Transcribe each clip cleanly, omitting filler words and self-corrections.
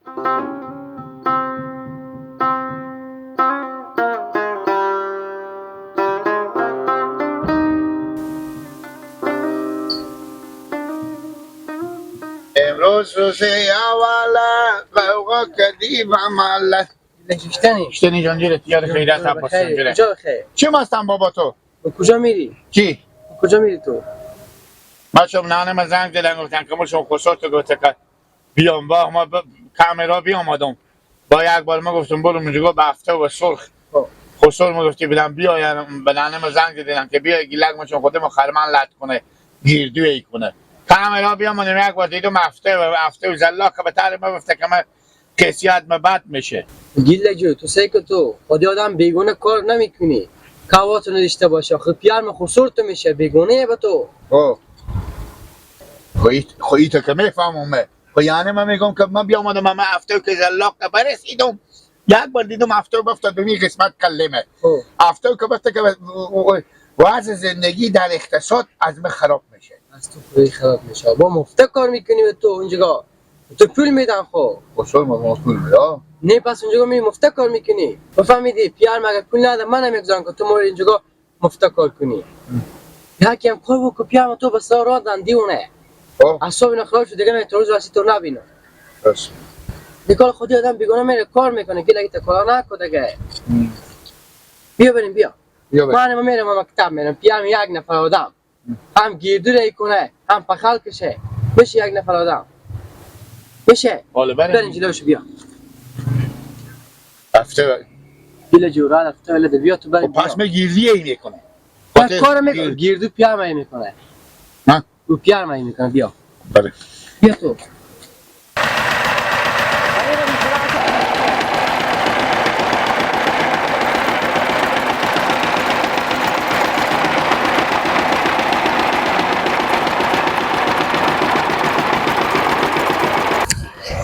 امروز روز اوله قوقا کدی و عمله نشتنی اشتنی جانجیرت یاد خیرت عباس جانجیره کجا بخیر؟ چی مستم بابا تو؟ کجا میری؟ کی؟ کجا میری تو؟ بچه‌م نانم زنگ دادن گفتن که ما شما خسرت گفته که بیام با ما کامرا بیامدم با یک بار ما گفتم برو اونجا به هفته و سرخ خسرو ما گفتی بدم بیایم به نانم زنگ دادن که بیا گیلک ما چون خودم خرمن لط کنه گیردو ای کنه کامرا بیامدم یک بار دیدم هفته و زلا که به طور ما گفته که من کسیت ما بد میشه گیله جو تو سیکل تو خودی آدم بیگونه کار نمیکنی کاواتو نداشته باشه خود پیار من خسرت میشه بیگونه به تو خویی تو که میفهمم خو یعنی من میگم که من بیامدم من هفته که زلاق که برسیدم یک بار دیدم هفته بفته دونی قسمت کلمه هفته که بفته که وضع زندگی در اقتصاد از من خراب میشه از تو خوی خراب میشه با مفته کار میکنی به تو اونجا تو پول میدن خو خسرو ما پول میده نه پس اونجا می مفته کار میکنی بفهمیدی پیار مگه پول نده من نمیگذارم که تو مور اینجا مفته کار کنی یکی هم کار بکو پیار تو بس را دن دیونه اصلا اینا خراب شد دیگه من تو روز راسی تو نبینم بس دیگه خودی آدم بیگونه میره کار میکنه که لگی کار نکنه دیگه بیا بریم بیا من میرم مکتب میرم پیام یک نفر آدم هم گیردو ری کنه هم پخال کشه بشه یک نفر آدم بشه بریم جلوش بیا هفته بیل جورا هفته ولده بیا تو بریم پس می گیردی ای میکنه کار میکنه گیردو پیام ای میکنه ها او پیام ای میکنه بیا بله بیا تو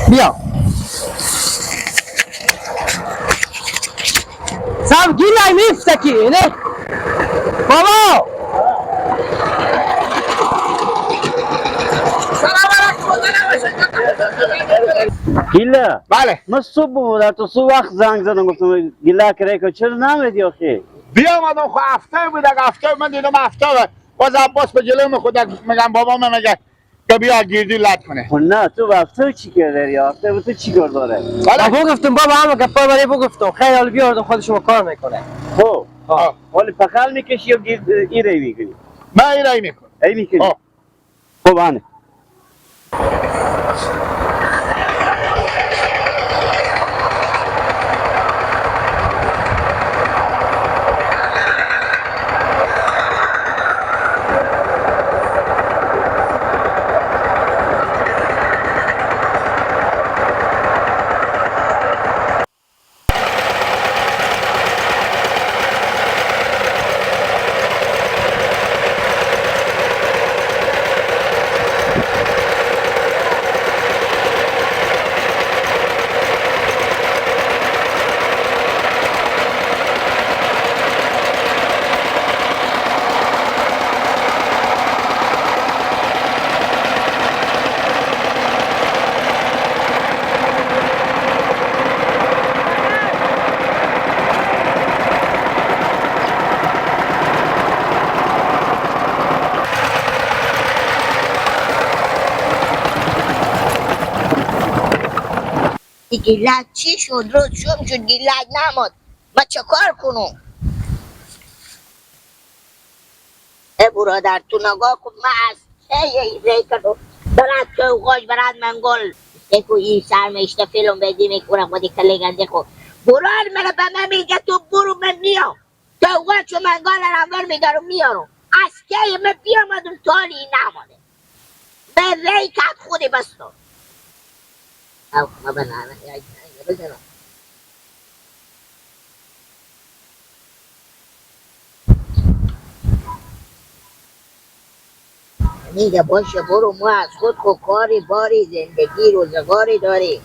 بیا سام گیلای میفتکی نه بابا گیلا بله من صبح بود تو صبح وقت زنگ زدم گفتم گیلا کرای که چرا نمیدی آخه بیامدم خو هفته بود هفته من دیدم هفته بود باز عباس به جلو خود میگم بابا من میگه که بیا گیردی لط کنه خب نه تو وقتا چی کرده یا هفته بود تو چی کار داره بابا گفتم بابا همه گپا برای بگفتم خیلی حال بیاردم خود شما کار میکنه خب ولی پخل میکشی یا ایره میکنی من ایرای میکنم ای میکنی خب آنه گیلک چی شد؟ روز شم شد گیلک نماد ما چه کار کنم؟ ای برادر تو نگاه کن من از چه ریکردم برد که اوقاش برد منگل دیکو این سرمشته فیلم بدی میکنم با دیگه لگنده خود برار مرا به من میگه تو برو من میام تو اوقاش چو منگل رمور میدارم میارم از که من بیامدم تالی نماده به ریکت خودی بستم او ما بنامه بزنم میگه باشه برو ما از خود کاری باری زندگی روزگاری داریم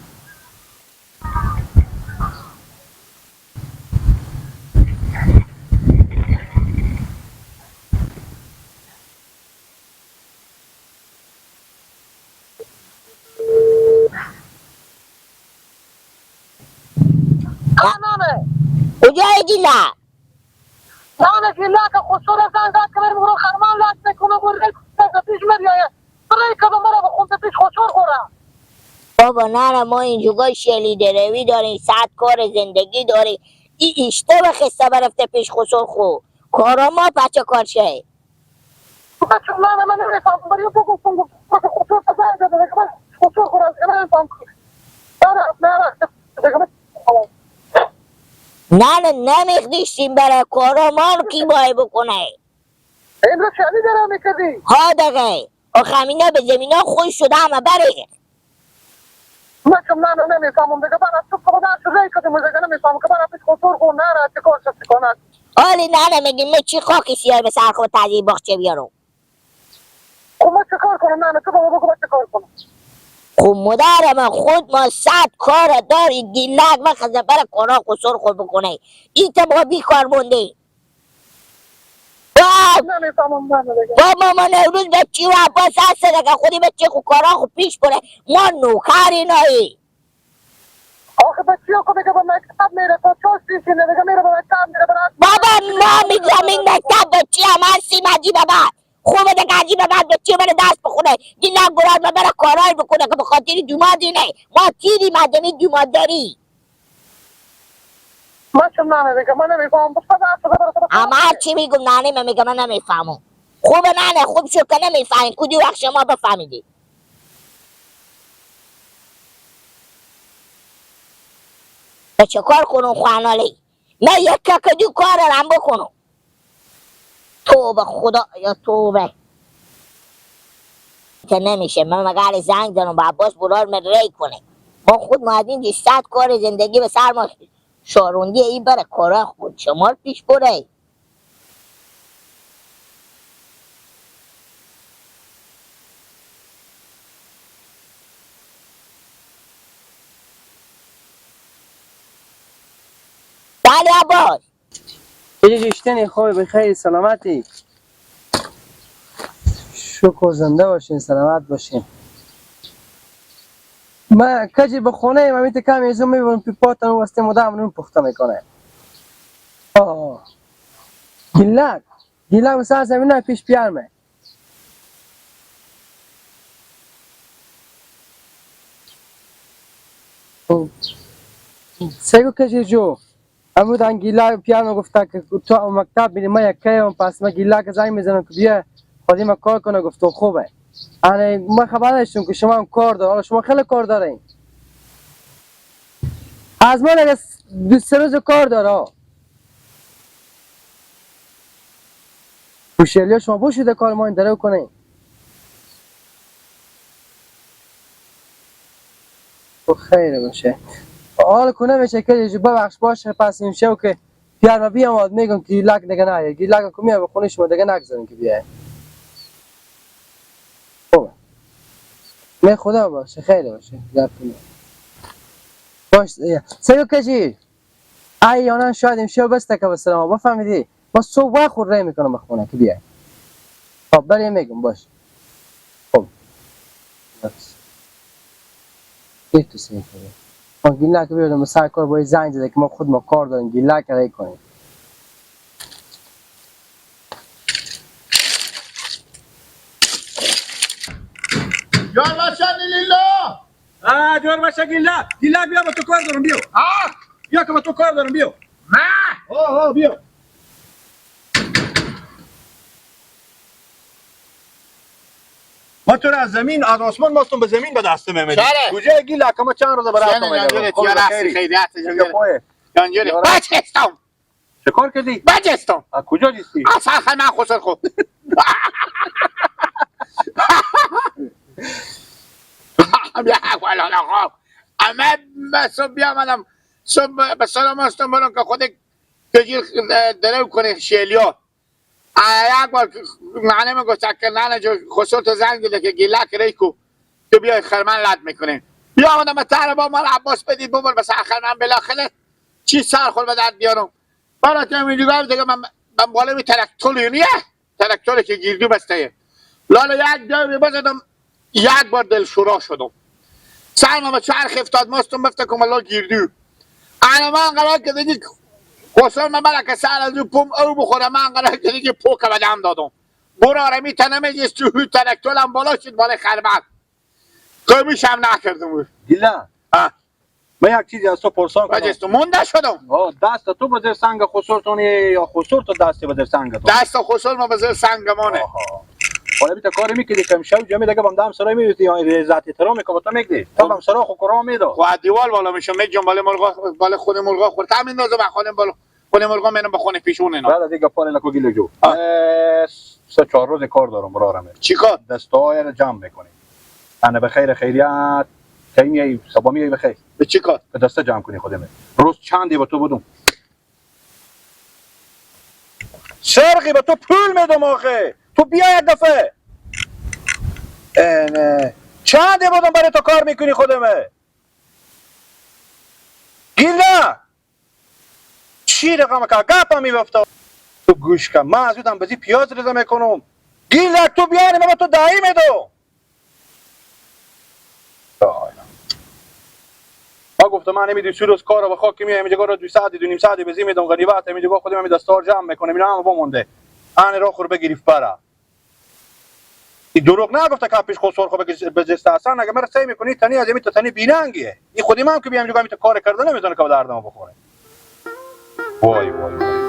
نانه کجای گیلا؟ نانه گیلا که خسور زنگ زد که بریم برو خرمان لات میکنه برو پیش میریه برای که مرا به خونده پیش خسور خورم. بابا نه ما اینجوگاه شلیده روی داریم، صد کار زندگی داریم. این اشته و خسته برفته پیش خسور خو کارا ما بچه کار شه. بچه نانه من نمیفهم برای بگو خسور زنگ زده که من خسور خورم که نمیفهم نه نمیخدیشتیم برای کارا ما رو کی باید بکنه. این رو چلی داره میکردی؟ ها دقیقه آخمینا به زمین ها خوش شده همه بره. بچه نانه نمیفهمم دیگه من از تو خدا شده کدیم دیگه نمیفهمم که من پیش خسور خور نه چه کار شد کنند. حالی نه میگیم من چی خاکی سیار به سر خود تازی باخچه بیارم. خب من چه کار کنم نه تو بابا بگو من چه کار کنم. خب مادر من خود ما 100 کار داری گیلک و خزه برای کارا قصور خود بکنه. این تا بیکار مونده. نمیفهمم نه دیگه. بابا من امروز به چی و عباس هست دیگه خودی به چی خود کارا خود پیش بره. ما نوکری نایی. آخه بچی ها که دیگه به مکتب میره تا چاش پیشینه دیگه میره به مکتب میره بابا ما میگم این مکتب به چی هم هستیم عجیب بعد. خوبه دیگه عجیب بعد به چی بره دست بخونه. گیلک گراد ما بره کارای بکنه که به خاطر دوماد اینه. ما تیری مدنی دوماد داری. من چون نانه دیگه من نمیفهمم اما هر چی میگم نانه من میگم من نمیفهمم. خوبه نانه خوب شد که نمیفهمید کدی وقت شما بفهمیدید. به چه کار کنم خوانالی؟ من یک کدو کار رم بکنم. توبه خدا یا توبه که نمیشه. من مگر زنگ زنم با عباس برار من ری کنه. ما خود مادین 100 کار زندگی به سر ما شاروندی این بره کارا خود شمار پیش بره. بله عباس یه جشتنی خوبی بخیر سلامتی شکر زنده باشین سلامت باشین. من کجی به خونه من میت کم یزو میبرم پیپاتن و واسه مدام نون پخته میکنه. گیلک مثلا زمین پیش بیارمه. سیگو کجی جو امود انگیلا پیانو گفته که تو مکتب میری من یکیم پس من گیلا که زنگ میزنم که بیا خودی ما کار کنه گفته خوبه. انا ما خبر داشتم که شما هم کار داره. حالا شما خیلی کار دارین. از من اگه 2 روز کار داره. خوشحالی شما باشید کار ما این داره کنین. خیره باشه. حال کنه میشه که جو ببخش باشه پس این شو که پیار ما بیام میگم که گیلک دیگه نه گیلک کو میام خونه شما دیگه نگذارین که بیای. خوبه. نه خدا باشه خیلی باشه. باش سیو کجی ای آنان شاید امشب بسته که بسلام بفهمیدی ما صبح خود رای میکنم به خونه که بیای. خب بریم میگم باش. خب یک تو سیو کنیم. ما گیلک بیادم سر کار باید زنگ زده که ما خود ما کار داریم گیلک رای کنیم. جان باشن لیلا. جوار باشه گیلک بیا با تو کار دارم بیا. بیا که با تو کار دارم بیا. نه بیا. ما تو از زمین از آسمان ماستم به زمین به دست میمدی. کجا گیلک ما چند روز برات جانجوری تیار هستی خیریت جانجوری بچستم. چه کار کردی؟ بچستم. از کجا دیستی؟ اصلا خیلی من خسر خود. بیا والا آقا اما صبح بیامدم صبح به سلام هستم برم که خود کجی درو کنه شیلیا یک بار معنی من گفت که نانه جو خسر تو زنگ دیده که گیلک ریکو که بیای خرمن لد میکنه بیامدم تر با من عباس بدید ببر بس خرمن بلاخره چی سر خور به درد بیارم بالا که میگم دیگه من بالا می ترکتولیه ترکتولی که گیردو بسته لالا یک جایی بزدم یک بار دلشورا شدم سرما به چرخ افتاد ماستم بفته کمالا گیردو من قرار که دیگه خسرو من که سر از پوم او بخوره من قرار که دیگه پوک به دم دادم براره میتنه میگیست تو هوی ترکتولم بالا شد بالا خربت کمیش هم نکردم گیلا من یک چیزی از تو پرسان کنم بجستو مونده شدم دست تو به زیر سنگ خسرتونی یا خسر تو دستی به زیر سنگ تو دست خسرو ما به زیر سنگمانه حالا بیتا کاری میکردی که امشب جمعی دیگه بام دم سرای میدوتی یا ریزت احترام میکنه تو میگدی تو بام سرا خو کرام میدو خو دیوال بالا میشم میجم بالا خود مرغا خورد همین نازو بخونه بالا خود مرغا منم بخونه پیشون اینا بعد دیگه پاره لکو گیلو جو 3-4 روز کار دارم برارم چیکار دستای رو جمع میکنی انا به خیر خیریت کی میای صبح میای به خیر به چیکار به دسته جمع کنی خودمه روز چندی با تو بودم سرقی به تو پول میدم آخه تو بیا یک دفعه نه چندی بودم برای تو کار میکنی خودمه گیلا چی رقم که گپا میبفته تو گوش کن من از اودم بزی پیاز رزه میکنم گیلا تو بیانی من تو دایی میدو ما گفتم من نمیدونی سو روز کار و خاک میایم اینجا رو 2 ساعت 2.5 ساعت بزی میدم غریبت میگه خودم می دستار جمع میکنم اینا هم بمونده ان را خور بگیری برا این دروغ نگفته که پیش خسرو خو به جست اصلا اگه مرا سعی میکنی تنی از تو تنی بیننگیه این خودی من که بیام اینجا کار کردن نمیتونه که دردمو بخوره وای وای